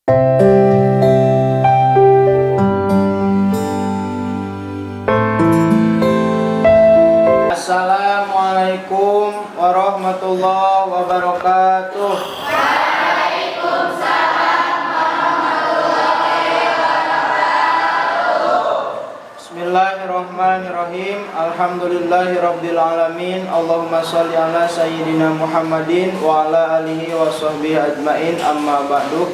Assalamualaikum warahmatullahi wabarakatuh. Bismillahirrahmanirrahim. Alhamdulillahirabbil alamin. Allahumma shalli ala sayyidina Muhammadin wa ala alihi wa sahbihi ajmain. Amma ba'du.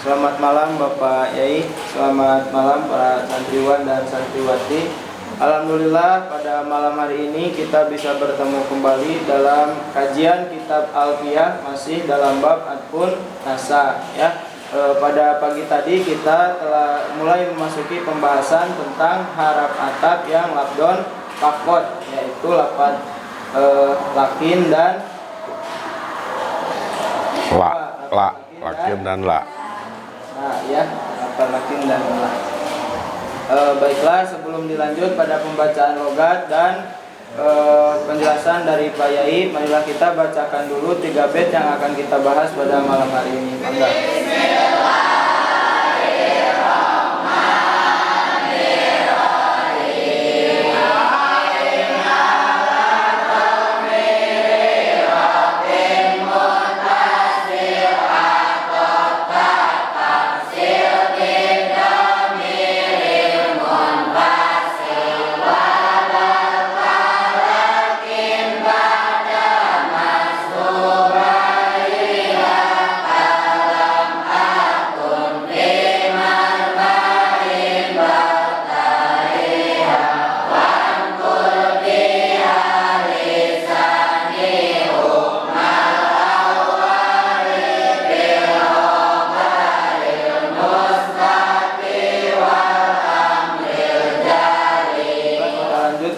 Selamat malam Bapak Yai, selamat malam para santriwan dan santriwati. Alhamdulillah pada malam hari ini kita bisa bertemu kembali dalam kajian kitab Alfiyah, masih dalam bab Atfun Nasa ya. Pada pagi tadi kita telah mulai memasuki pembahasan tentang haraf ataf yang labdon fakot, yaitu lafaz lakin dan lakin dan la. Nah ya, lafaz lakin dan la. Baiklah, sebelum dilanjut pada pembacaan logat dan penjelasan dari Pak Yai, marilah kita bacakan dulu 3 bait yang akan kita bahas pada malam hari ini. Mangga.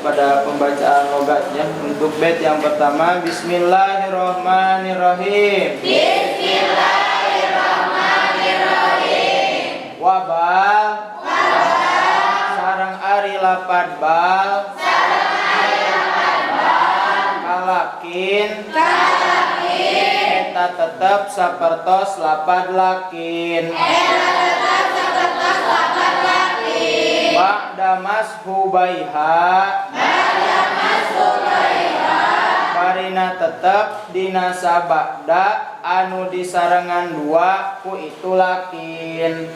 Pada pembacaan logatnya, untuk bait yang pertama, Bismillahirrahmanirrahim. Bismillahirrahmanirrahim. Wabal, sarang ari lapad bal, kalakin, eta tetep sapertos lapad lakin. Ba'da mashubaiha, barina tetep dina sabada anu disarengan dua ku itu lakin.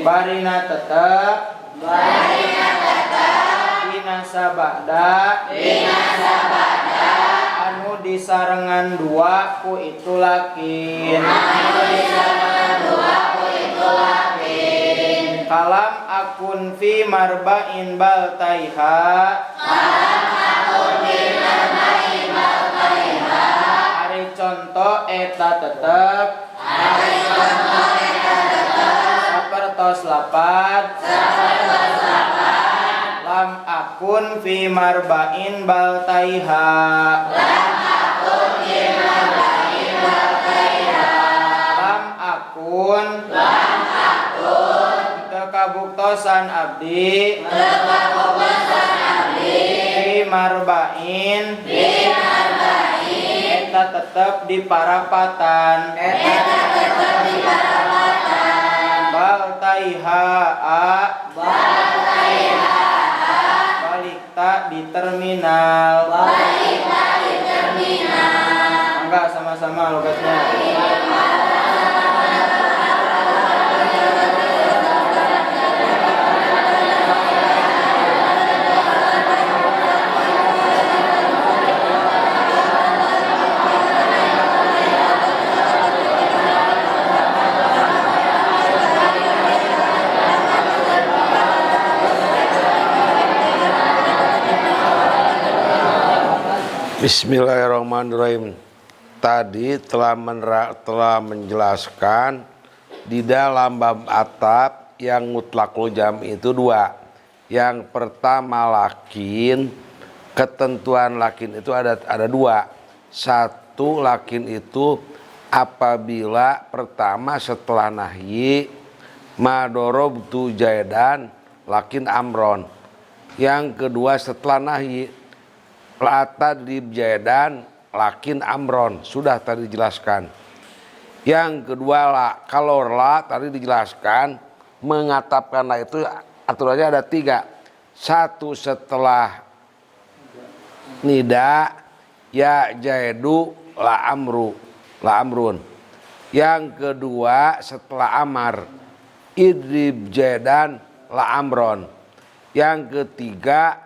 Barina tetep dina sabada anu disarengan dua ku itu lakin. Kalam akun fi marba'in bal taiha, ari contoh eta tetep sapertos lapad lam akun fi marba'in bal taiha. Lam akun kabuktosan abdi fi marba'in eta tetep di parapatan. Bal taiha balikta di terminal. Enggak, sama-sama logatnya. Bismillahirrahmanirrahim. Tadi telah menjelaskan di dalam bab ataf yang mutlaqul jam itu 2. Yang pertama lakin, ketentuan lakin itu ada 2. 1, lakin itu apabila pertama setelah nahyi madorobtu jaidan lakin amron. Yang kedua setelah nahyi la tadrib jaidan lakin amron, sudah tadi dijelaskan. Yang kedua la, kalau la tadi dijelaskan mengatapkan la itu aturannya ada 3. 1 setelah nida, ya jaidu la amrun. Yang kedua setelah amar, idrib jaidan la amron. Yang ketiga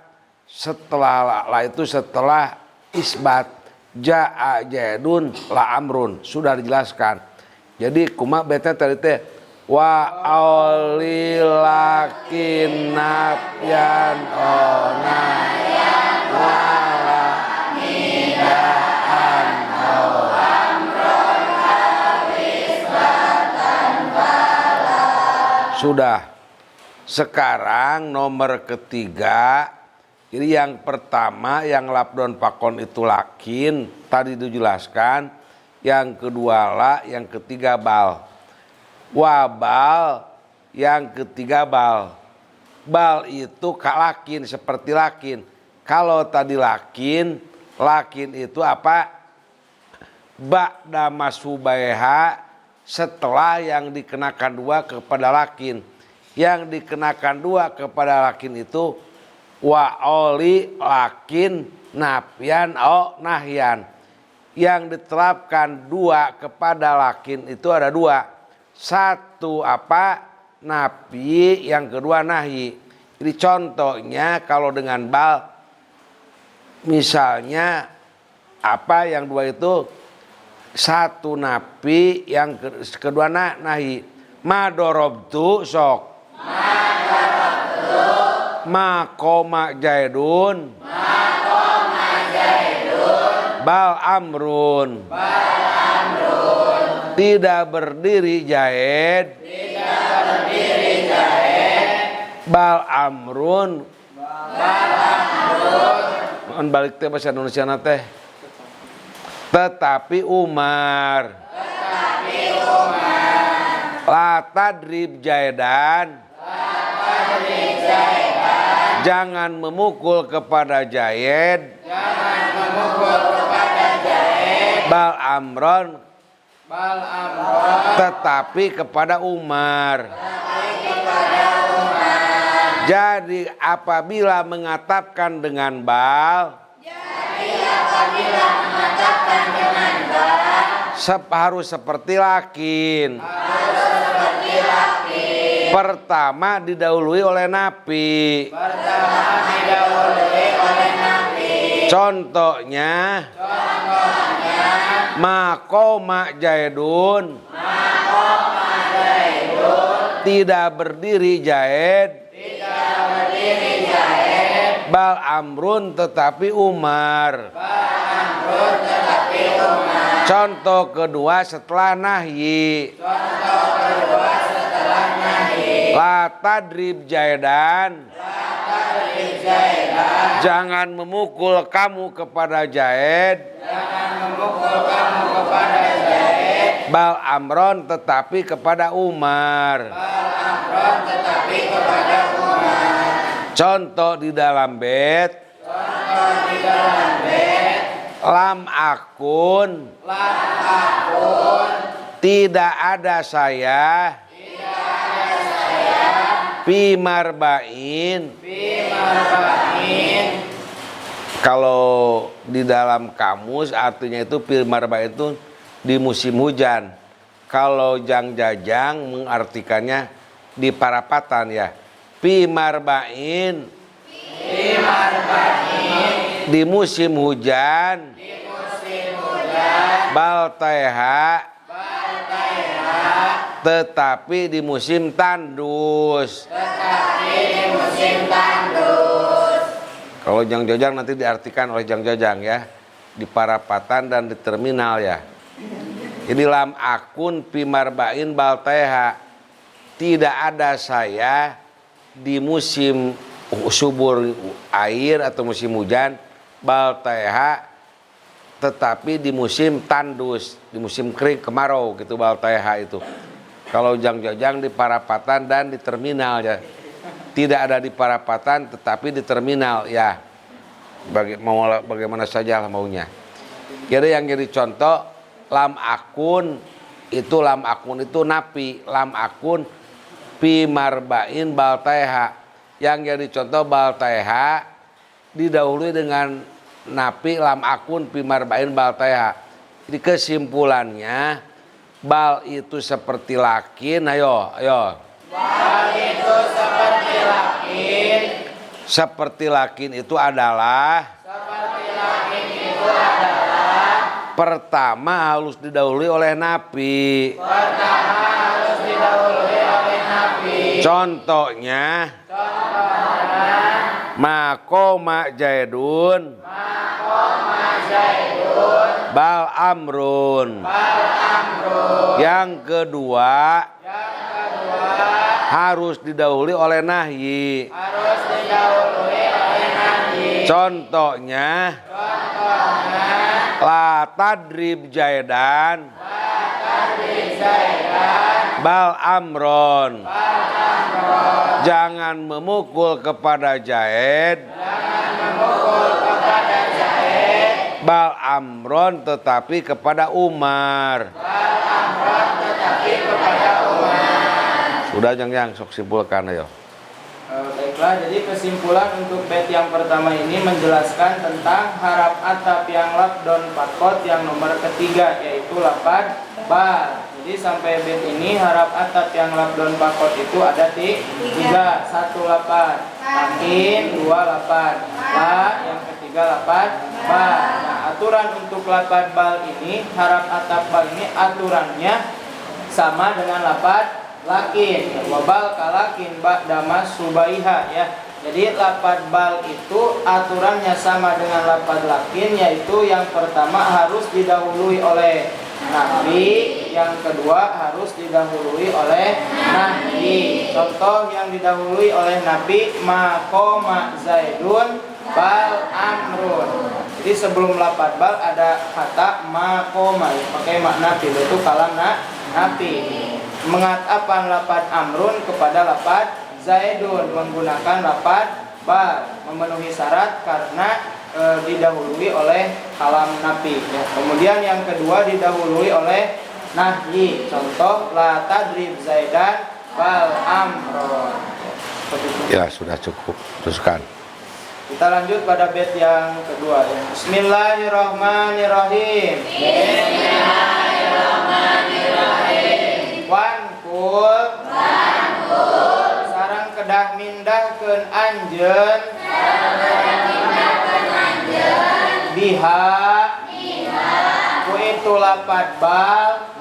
setelah la itu setelah isbat, ja'a jaidun la amrun, sudah dijelaskan. Jadi kumaha beta tadi teh wa aulilakin nafyan ona wala nidaan sudah. Sekarang nomor ketiga. Jadi yang pertama yang labdon pakon itu lakin, tadi dijelaskan. Yang kedua la, yang ketiga bal. Wabal, yang ketiga bal. Bal itu kalakin, seperti lakin. Kalau tadi lakin itu apa? Ba'da masubaiha, setelah yang dikenakan 2 kepada lakin. Yang dikenakan 2 kepada lakin itu wa oli lakin nafyan o nahyan. Yang diterapkan 2 kepada lakin itu ada 2. 1 apa? Nafi, yang kedua nahi. Jadi contohnya kalau dengan bal, misalnya apa yang 2 itu? 1 nafi, yang kedua nahi. Madorobtu sok. Makoma jaidun. Bal amrun. Tidak berdiri jaid. Bal amrun. Mohon balik teh bahasa Indonesia teh. Tetapi Umar. La tadrib jaidan. Jangan memukul kepada jaid. Bal amron. Tetapi kepada Umar. Jadi apabila mengatapkan dengan bal, harus seperti lakin. Pertama didahului oleh nafi. Contohnya makoma jaidun. Tidak berdiri jaid. Bal amrun tetapi Umar. Contoh kedua setelah nahyi. La tadrib jaidan. Jangan memukul kamu kepada jaid. Bal amron tetapi kepada Umar. Contoh di dalam bait. Lam akun. Tidak ada saya. Fi marba'in. Kalau di dalam kamus artinya itu fi marba'in itu di musim hujan. Kalau jang-jajang mengartikannya di parapatan ya. Fi marba'in. Di musim hujan. Baltaiha. Tetapi di musim tandus. Kalau jang-jajang nanti diartikan oleh jang-jajang ya. Di parapatan dan di terminal ya. Jadi lam akun pimarba'in baltaiha. Tidak ada saya di musim subur air atau musim hujan. Baltaiha. Tetapi di musim tandus. Di musim kering kemarau gitu baltaiha itu. Kalau jang-jajang di parapatan dan di terminal ya. Tidak ada di parapatan tetapi di terminal ya. Bagaimana saja lah maunya. Jadi yang jadi contoh lam akun itu napi, lam akun pi marba'in baltaiha. Yang jadi contoh baltaiha didahului dengan napi lam akun pi marba'in baltaiha. Jadi kesimpulannya bal itu seperti lakin, ayo. Bal itu seperti lakin. Seperti lakin itu adalah pertama harus didahului oleh napi. Contohnya makoma jaidun bal amrun. Yang kedua harus didahului oleh nahyi. Contohnya la tadrib jaidan bal amron. Jangan memukul kepada Zaid bal amron tetapi kepada Umar. Sudah yang sok simpulkan ayo. Baiklah, jadi kesimpulan untuk bait yang pertama ini menjelaskan tentang harap atap yang labdon fakot yang nomor ketiga, yaitu lapad bal. Jadi sampai bait ini harap atap yang labdon fakot itu ada tiga. Satu lapad lakin, dua lapad la, yang ketiga lapad bal. Nah, aturan untuk lapad bal ini, harap atap bal ini aturannya sama dengan lapad lakin, wabal kalakin ba'da mas subaiha ya. Jadi lapad bal itu aturannya sama dengan lapad lakin, yaitu yang pertama harus didahului oleh nafi, yang kedua harus didahului oleh nahyi. Contoh yang didahului oleh nafi maqama zaidun bal amrun. Jadi sebelum lapad bal ada kata maqama, pakai makna fi, itu kalam nafi. Mengatapkan lapad amrun kepada lapad zaidun menggunakan lapad bal, memenuhi syarat karena didahului oleh kalam nafi ya. Kemudian yang kedua didahului oleh nahyi. Contoh la tadrib zaidan bal amrun. Ya sudah cukup, teruskan. Kita lanjut pada bait yang kedua ya. Bismillahirrahmanirrahim. Wankul sarang kedah mindahkeun anjeun biha ku itu lapad bal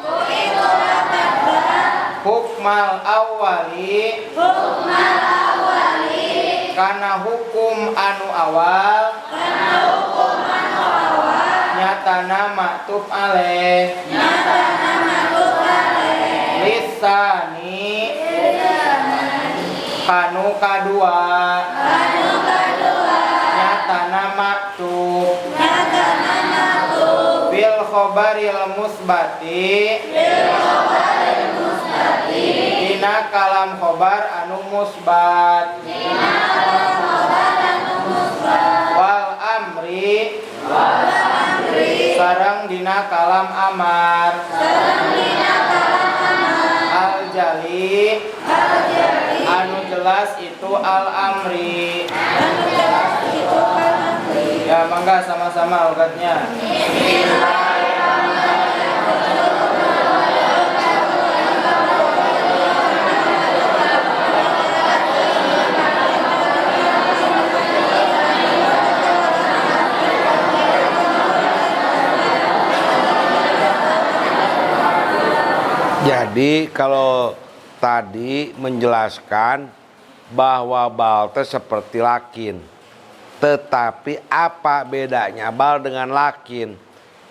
hukmal awali kana hukum anu awal nyatana maktub alaih lisani kanu kadua nyatana maktub bil khobaril musbati dina kalam khobar anu musbat wal amri sareng dina kalam amar al jali anu jelas itu al amri. Ya mangga sama-sama logatnya. Jadi kalau tadi menjelaskan bahwa bal seperti lakin, tetapi apa bedanya bal dengan lakin?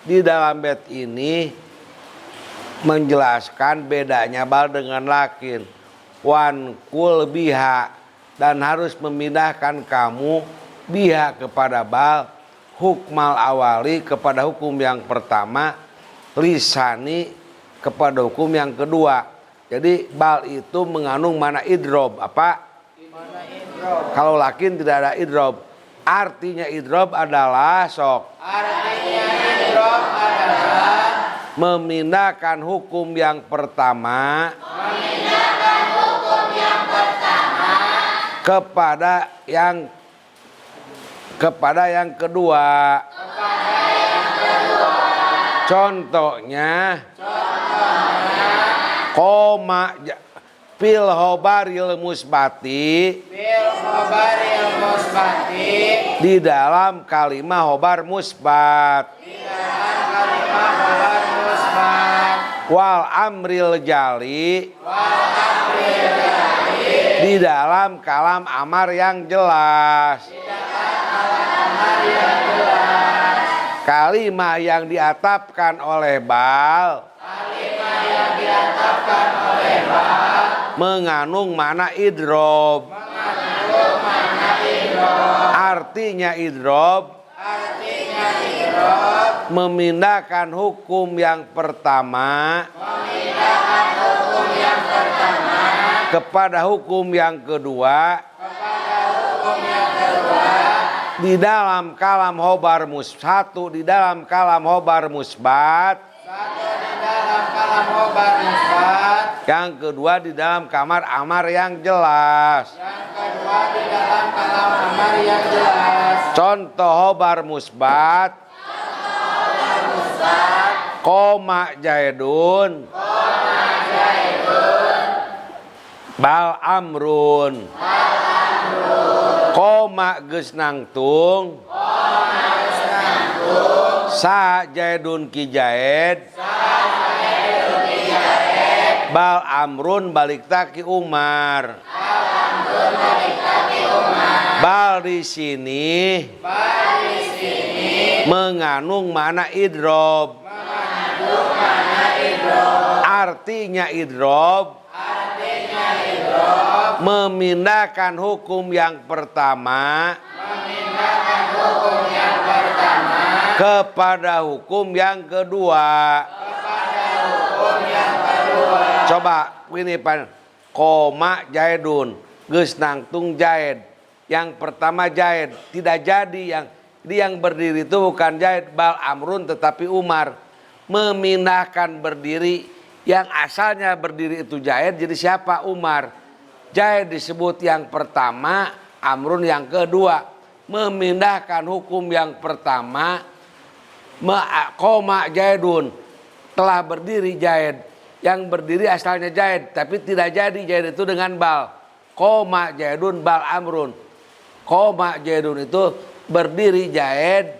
Di dalam bait ini menjelaskan bedanya bal dengan lakin. Wankul biha, dan harus memindahkan kamu biha kepada bal, hukmal awali kepada hukum yang pertama, lisani kepada hukum yang kedua. Jadi bal itu mengandung mana idrob. Apa? Mana idrob? Kalau lakin tidak ada idrob. Artinya idrob adalah sok. Artinya idrob memindahkan hukum yang pertama kepada yang kedua. Contohnya koma fil khobaril musbati di dalam kalimat khobar musbat wal amril jali di dalam kalam amar yang jelas. Kalimat yang diatapkan oleh bal mengandung makna idrob. Artinya idrob memindahkan hukum yang pertama kepada hukum yang kedua di dalam kalam khobar satu di dalam kalam khobar musbat, yang kedua di dalam kamar amar yang jelas. Contoh khobar musbat koma jaidun bal amrun koma geus nangtung sa jaidun ki jaid bal amrun balik taki Umar. Bal di sini mengandung makna idrob. Artinya idrob memindahkan hukum yang pertama kepada hukum yang kedua. Coba ini pan koma jaidun geus nangtung jaid. Yang pertama jaid tidak jadi, yang berdiri itu bukan jaid bal amrun tetapi Umar. Memindahkan berdiri yang asalnya berdiri itu jaid jadi siapa? Umar. Jaid disebut yang pertama, amrun yang kedua. Memindahkan hukum yang pertama koma jaidun telah berdiri jaid. Yang berdiri asalnya jaid tapi tidak jadi jaid itu dengan bal. Koma jaidun bal amrun. Koma jaidun itu berdiri jaid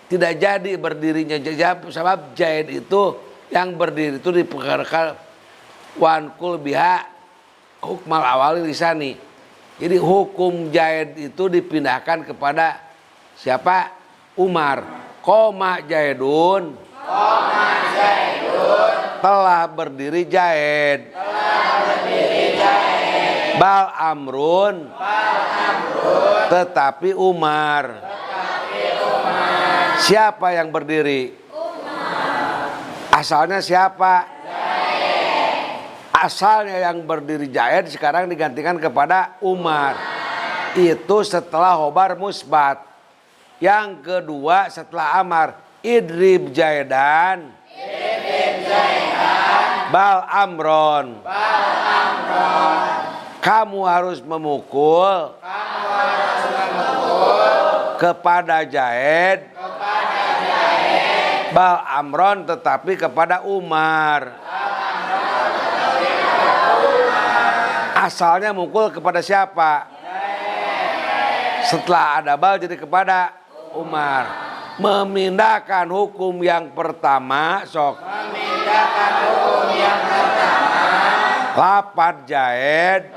tidak jadi berdirinya sebab jaid itu yang berdiri itu diperkarakan wankul biha hukmal awali lisani. Jadi hukum jaid itu dipindahkan kepada siapa? Umar. Koma jaidun telah berdiri jaid. Bal amrun tetapi Umar. Siapa yang berdiri? Asalnya siapa? Asalnya yang berdiri jaid sekarang digantikan kepada Umar. Itu setelah khobar musbat. Yang kedua setelah amar idrib jaidan bal amron. Kamu harus memukul kepada jaid bal amron tetapi kepada Umar. Asalnya mukul kepada siapa? Setelah ada bal jadi kepada Umar. Memindahkan hukum yang pertama sok. Lapat jaid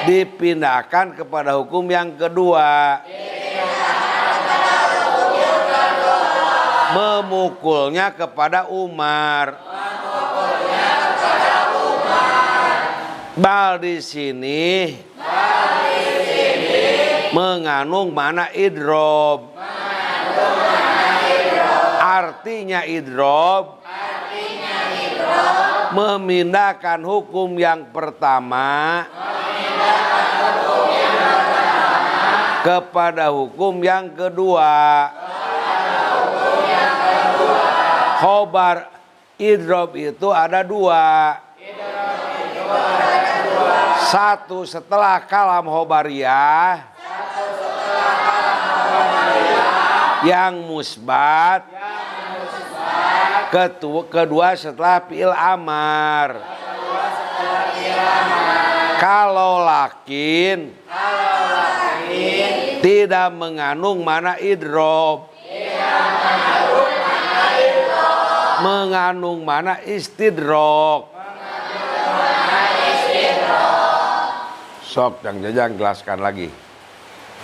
dipindahkan kepada hukum yang kedua. Memukulnya kepada Umar. Bal di sini mengandung makna idrob. Artinya idrob memindahkan hukum yang pertama kepada hukum yang kedua. Khobar idrob itu ada dua. Satu setelah kalam khobariyah yang musbat. Kedua setelah fi'il amar. Kalau lakin tidak mengandung mana idrob, mengandung mana istidrok. Sok yang Jajang jelaskan lagi.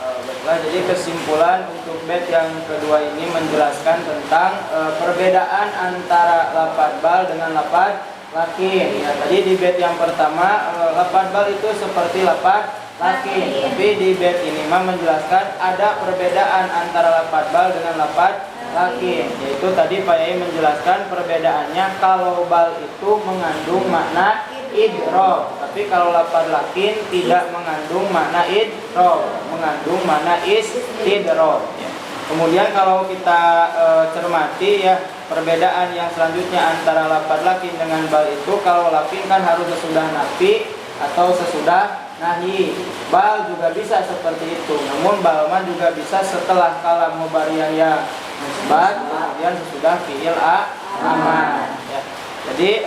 Baiklah, jadi kesimpulan untuk bait yang kedua ini menjelaskan tentang perbedaan antara lafadz bal dengan lafadz lakin. Ya, tadi di bait yang pertama lafadz bal itu seperti lafadz lakin, tapi di bait ini mah menjelaskan ada perbedaan antara lafadz bal dengan lafadz lakin. Yaitu tadi Pak Yai menjelaskan perbedaannya, kalau bal itu mengandung makna idrob, tapi kalau lafadz lakin tidak mengandung makna idrob, mengandung makna istidrob. Ya. Kemudian kalau kita cermati ya perbedaan yang selanjutnya antara lafadz lakin dengan bal itu, kalau lakin kan harus sesudah nafi atau sesudah nahi. Bal juga bisa seperti itu, namun bal mah juga bisa setelah kalam khobariyah yang musbat, kemudian sesudah fi'il amar. Ya. Jadi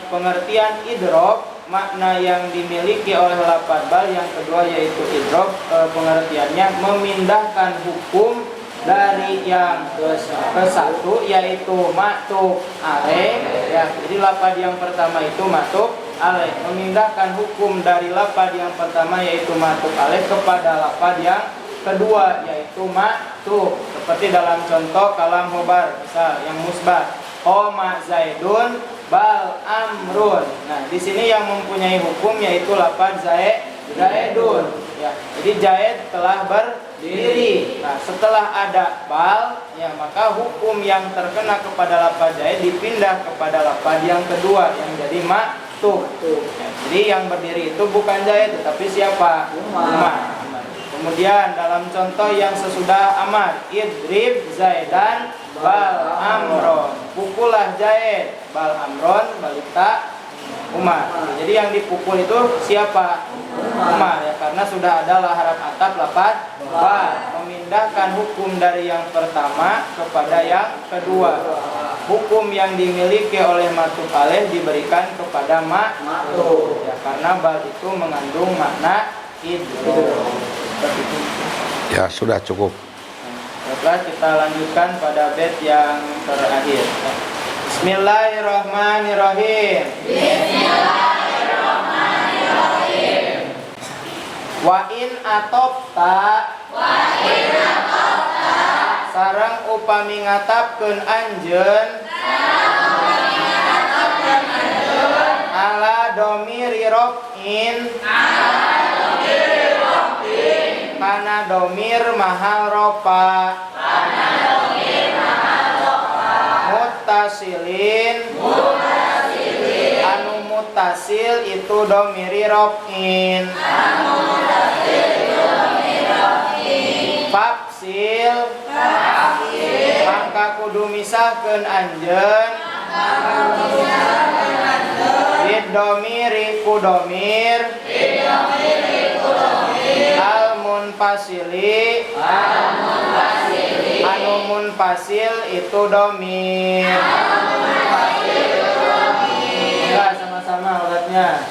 pengertian idrob, makna yang dimiliki oleh lafadz bal yang kedua yaitu idrob, pengertiannya memindahkan hukum dari yang ke satu yaitu maktub alaih. Ya, jadi lafadz yang pertama itu maktub alaih, memindahkan hukum dari lafadz yang pertama yaitu maktub alaih kepada lafadz yang kedua yaitu maktub. Seperti dalam contoh kalam khobar, misal yang musbat, qoma zaidun bal amrun. Nah, di sini yang mempunyai hukum yaitu lafadz zaidun. Ya, jadi zaid telah berdiri. Nah, setelah ada bal, ya maka hukum yang terkena kepada lafadz zaid dipindah kepada lafadz yang kedua yang jadi maktub. Ya, jadi yang berdiri itu bukan zaid tetapi siapa? Umar. Kemudian dalam contoh yang sesudah amar, idrib zaidan bal amron, pukullah Zaid bal amron balita Umar. Jadi yang dipukul itu siapa? Umar, ya, karena sudah ada harap atap lafadz bal, memindahkan hukum dari yang pertama kepada yang kedua. Hukum yang dimiliki oleh maktub alaih diberikan kepada maktub, ya, karena bal itu mengandung makna idrob. Ya sudah cukup. Baiklah, kita lanjutkan pada bait yang terakhir. Bismillahirrahmanirrahim. Bismillahirrahmanirrahim. Wa in atopta sareng upami ngatapkeun anjeun ala domiri rofin kana domir mahal ropa mutasilin anu mutasil itu domiri rofin faksil mangka kudu misahkeun anjeun bidomiri kudomir al-munfasili anu munfasil itu domir. Enggak, sama-sama ulatnya.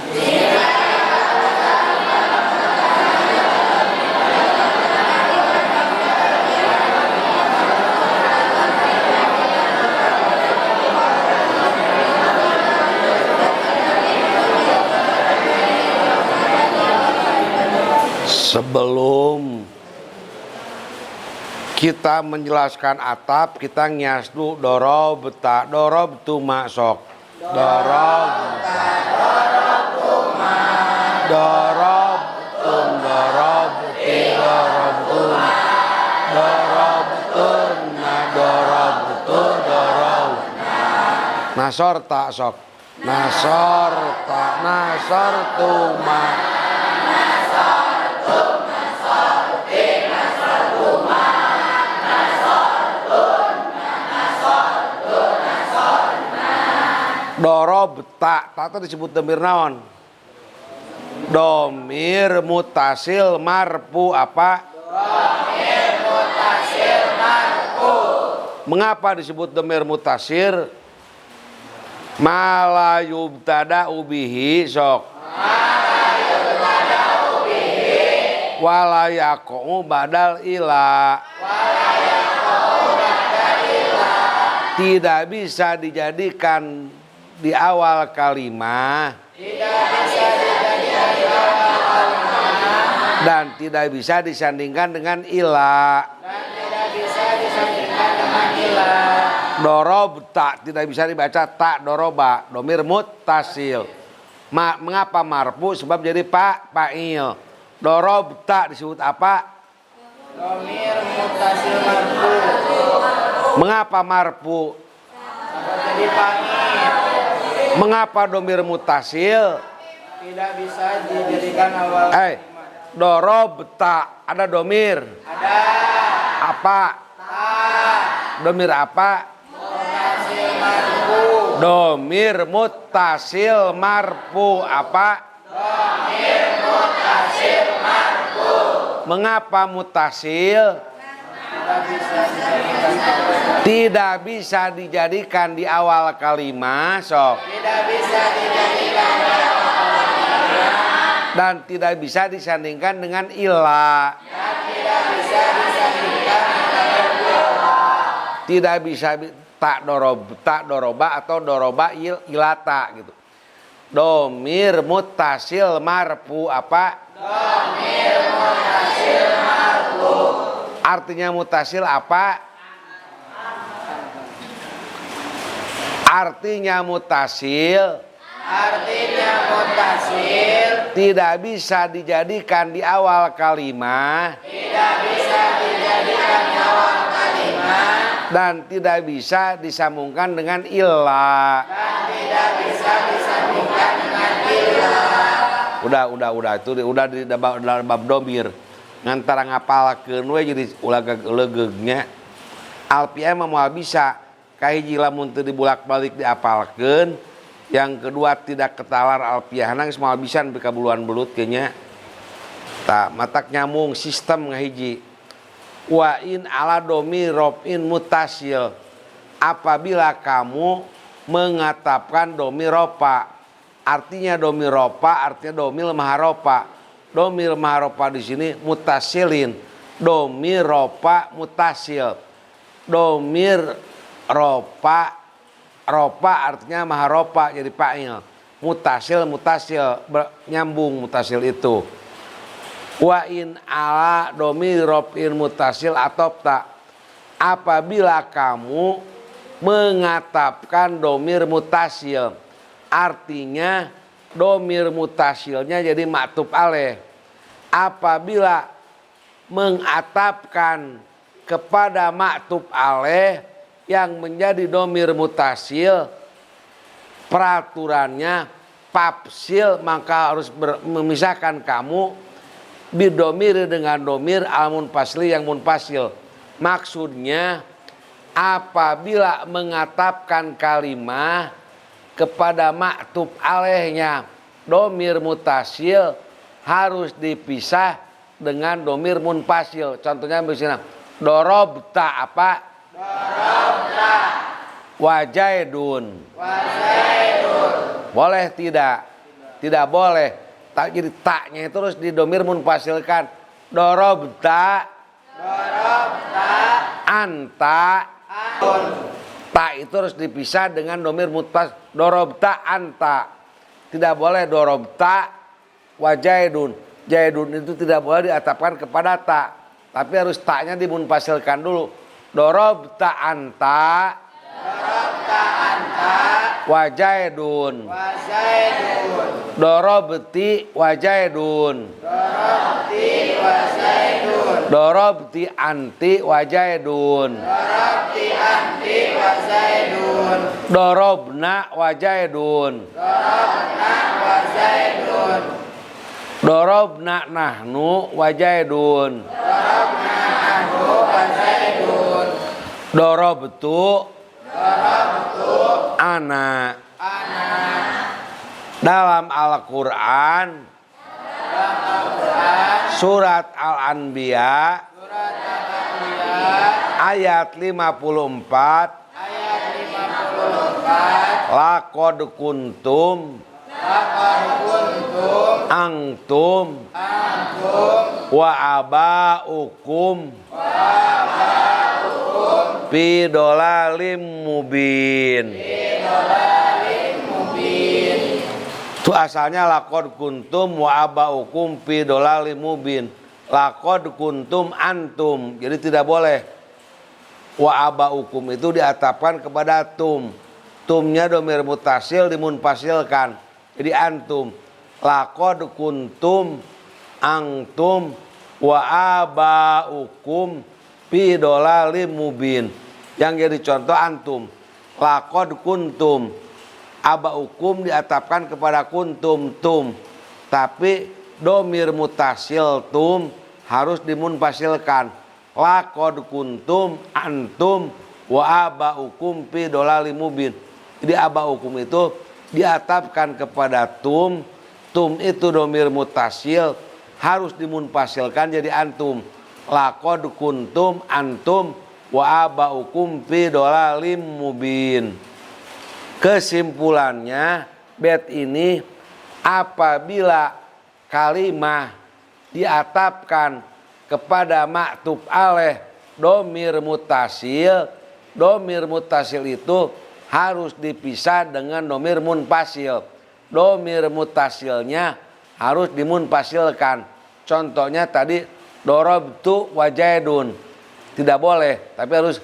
Sebelum kita menjelaskan atap, kita ngiasdu dorob tak dorob tu masok dorob dorob tun dorob ti dorob tun dorob tun na dorob tu dorob nasor tak sok nasor tak nasor tu ma Dorobta, ta teh disebut domir naon? Domir mutasil marfu apa? Domir mutasil marfu. Mengapa disebut domir mutasil? Mala yubtada ubihi sok. Mala yubtada ubihi. Wala yaqa'u badal ila. Wala yaqa'u badal ila. Tidak bisa dijadikan di awal kalimah. Tidak bisa dijadikan di awal kalimah. Dan tidak bisa disandingkan dengan ila. Dan tidak bisa disandingkan dengan ila. Dorobta tidak bisa dibaca tak doroba, domir muttasil. Mengapa marfu? Sebab jadi fa'il. Dorobta disebut apa? Domir mutasil marfu. Mengapa marfu? Jadi fa'il. Mengapa domir mutasil? Tidak bisa dijadikan awal kalimat. Dorobta ada domir. Ada. Apa? Ta. Domir apa? Mutasil marfu. Domir muttasil marfu apa? Domir mutasil marfu. Mengapa mutasil? Tidak bisa dijadikan Tidak bisa dijadikan di awal awal kalimat, sok. Tidak bisa dijadikan di awal kalimat. Dan tidak bisa disandingkan dengan ila. Dan tidak bisa disandingkan dengan ila. Tidak bisa tak doroba atau doroba ilata gitu. Domir muttasil marfu apa? Domir mutasil marfu. Artinya mutasil apa? Artinya mutasil Artinya mutasil tidak bisa dijadikan di awal kalimat tidak bisa dijadikan di awal kalimat dan tidak bisa disambungkan dengan illa. dan tidak bisa disambungkan dengan illa. Udah itu udah di dalam bab domir. Ngantara ngapalkeun we jadi ulah legegnya. Alfiah mah moal bisa kahiji lamun teu dibulak-balik diapalkeun. Yang kedua tidak ketalar alfiahna geus moal bisa nepi ka buluan belut ge nya. Tah matak nyambung sistem ngahiji. Wa in ala domir robin mutasil. Apabila kamu mengatapkan domir ropa, artinya domir ropa artinya domir maharopa. Domir maharopa di sini mutasilin. Domir ropa mutasil. Domir ropa artinya maharopa jadi fa'il. Mutasil nyambung mutasil itu. Wa in ala domir robin mutasil atau tak. Apabila kamu mengatapkan domir mutasil, artinya domir mutasilnya jadi maktub alaih. Apabila mengatapkan kepada maktub alaih yang menjadi domir mutasil, peraturannya papsil, maka harus memisahkan kamu bidomir dengan domir al-munfasli yang munfasil. Maksudnya apabila mengatapkan kalimat kepada maktub alaihnya domir mutasil harus dipisah dengan domir munfasil. Contohnya misalnya dorobta apa? Dorobta. Wajaidun. Wajaidun. Boleh tidak? Tidak boleh. Tak jadi taknya itu terus di domir munfasilkan. Dorobta. Dorobta. Anta. Antun. Tak itu harus dipisah dengan domir mutfas. Dorobta anta. Tidak boleh dorobta wajaidun. Jaidun itu tidak boleh diatapkan kepada tak. Tapi harus taknya dimunfasilkan dulu. Dorobta anta. Dorobta anta. Wajaidun. Wajaidun. Dorobti wajaidun. Dorobti wajaidun. Dorobti anti wajaidun. Dorobti anti wajaidun. Dorobna wajaidun. Dorobna wajaidun. Dorobna nahnu wajaidun. Dorobna nahnu wajaidun. Dorobtu Dorobtu ana. ana. Dalam Al-Quran surat Al-Anbiya ayat 54 laqad kuntum antum wa abaukum fi dolalim mubin. Itu asalnya laqad kuntum wa abaukum fi dolalim mubin. Laqad kuntum antum. Jadi tidak boleh wa abaukum itu diatapkan kepada tum. Tumnya domir mutasil dimunfasilkan. Jadi antum. Laqad kuntum antum wa abaukum fi dolalim mubin. Yang jadi contoh antum. Laqad kuntum. Abaukum diatapkan kepada kuntum tum. Tapi domir mutasil tum harus dimunfasilkan. Laqad kuntum antum wa abaukum fi dolalim mubin. Jadi abaukum itu diatapkan kepada tum. Tum itu domir mutasil harus dimunfasilkan jadi antum. Laqad kuntum antum wa abaukum fi dolalim mubin. Kesimpulannya bait ini apabila kalimah diatapkan kepada maktub alaih domir mutasil itu harus dipisah dengan domir munfasil. Domir mutasilnya harus dimunfasilkan. Contohnya tadi dorobtu wajaidun, tidak boleh, tapi harus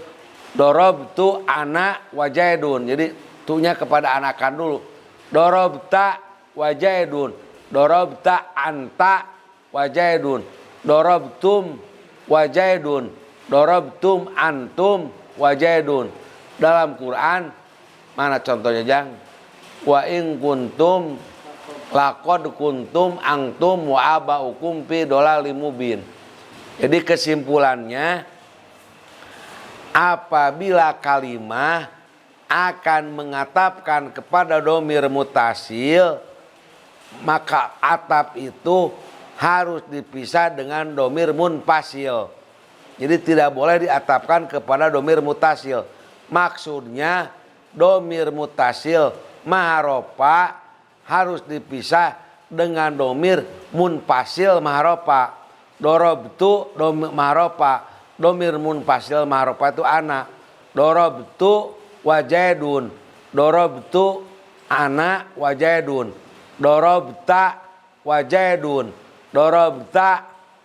dorobtu ana wajaidun. Jadi tunya kepada anakan dulu. Dorobta wajaidun, dorobta anta wajaidun, dorobtum wajaidun, dorobtum antum wajaidun. Dalam Quran mana contohnya Jang? Wa in kuntum laqad kuntum antum wa abaukum fi dolalim mubin. Jadi kesimpulannya apabila kalimah akan mengatapkan kepada domir mutasil maka atap itu harus dipisah dengan domir munfasil. Jadi tidak boleh diatapkan kepada domir mutasil. Maksudnya domir mutasil maharopa harus dipisah dengan domir munfasil maharopa. Dorobtu domir maharopa, domir munfasil maharopa itu ana. Dorobtu wajaidun, dorobtu ana wajaidun, dorobta wajaidun, dorobta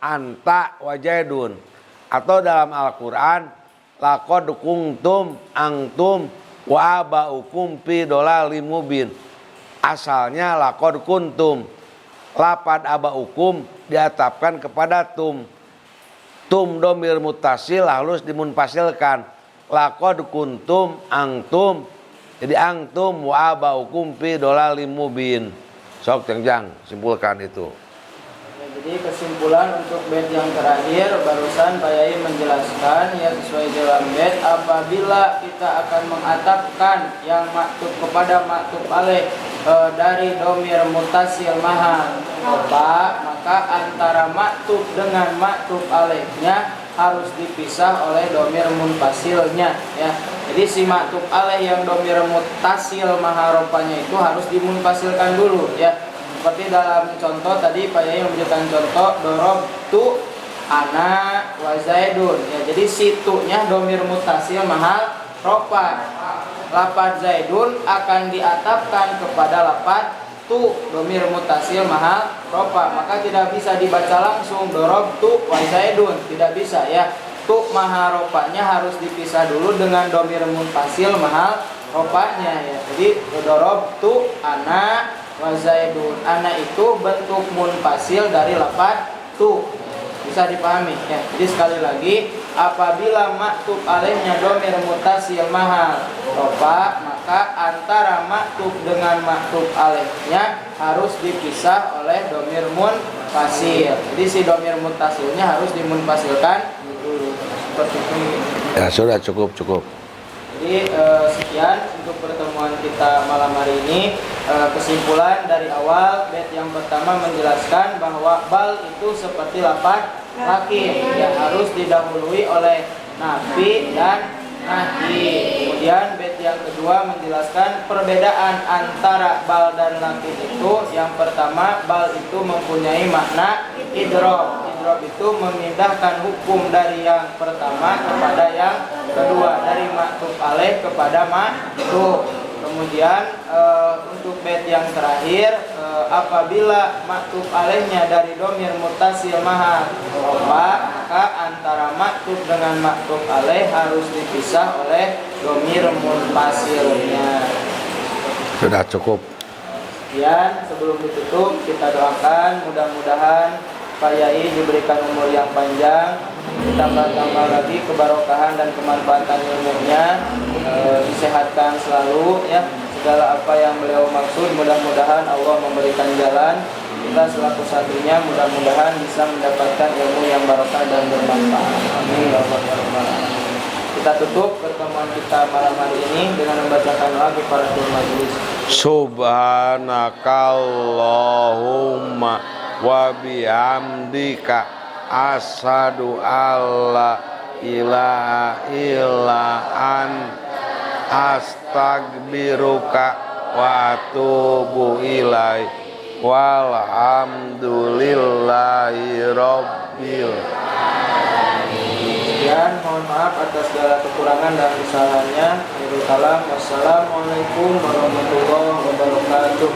anta wajaidun. Atau dalam Al-Quran laqad kuntum antum wa abaukum fi dolalim mubin. Asalnya laqad kuntum. Lapad abaukum diatapkan kepada tum. Tum domir mutasil harus dimunfasilkan. Laqad kuntum antum. Jadi antum wa abaukum fi dolalim mubin. Sok Jang simpulkan itu. Jadi kesimpulan untuk bait yang terakhir barusan Pak Yai menjelaskan ya sesuai dalam bait apabila kita akan mengatapkan yang maktub kepada maktub alaih dari domir mutasil maha roba, maka antara maktub dengan maktub alaihnya harus dipisah oleh domir munfasilnya ya. Jadi si maktub alaih yang domir mutasil maha robanya itu harus dimunfasilkan dulu ya. Seperti dalam contoh tadi Pak Yai memberikan contoh dorobtu ana wa zaidun ya. Jadi situnya domir mutasil mahal ropa. Lafaz zaidun akan diatapkan kepada lafaz tu domir mutasil mahal ropa. Maka tidak bisa dibaca langsung dorobtu wa zaidun, tidak bisa ya. Tu mahal ropanya harus dipisah dulu dengan domir mutasil mahal ropanya ya. Jadi dorobtu ana wa zaidun. Ana itu bentuk munfasil dari lafaz tu. Bisa dipahami ya. Jadi sekali lagi apabila maktub alaihnya domir mutasil mahal rofa, maka antara maktub dengan maktub alaihnya harus dipisah oleh domir munfasil. Jadi si domir mutasilnya harus dimunfasilkan dulu. Seperti itu. Ya sudah cukup. Jadi sekian untuk pertemuan kita malam hari ini. Kesimpulan dari awal, bait yang pertama menjelaskan bahwa bal itu seperti lafaz lakin yang harus didahului oleh nafi dan nahi. Kemudian bait yang kedua menjelaskan perbedaan antara bal dan lakin itu. Yang pertama, bal itu mempunyai makna idrob. Idrob itu memindahkan hukum dari yang pertama kepada yang kedua, dari maktub alaih kepada maktub. Kemudian untuk bait yang terakhir, apabila maktub alaihnya dari domir muttasil mahal maka antara maktub dengan maktub alaih harus dipisah oleh domir munfasilnya. Sudah cukup. Sekian, sebelum ditutup kita doakan mudah-mudahan Pak Yai diberikan umur yang panjang, ditambah-tambah lagi kebarokahan dan kemanfaatan ilmunya, disehatkan selalu ya. Segala apa yang beliau maksud mudah-mudahan Allah memberikan jalan. Kita selaku santrinya mudah-mudahan bisa mendapatkan ilmu yang barokah dan bermanfaat. Amin ya rabbal alamin. Kita tutup pertemuan kita malam hari ini dengan membacakan doa kifaratul majelis. Subhanakallahumma wa bihamdika asyhadu alla ilaha illa anta astagbiruka wa atubu ilaik walhamdulillahi rabbil. Sekian, mohon maaf atas segala kekurangan dan kesalahannya. Akhirul kalam, wassalamualaikum warahmatullahi wabarakatuh.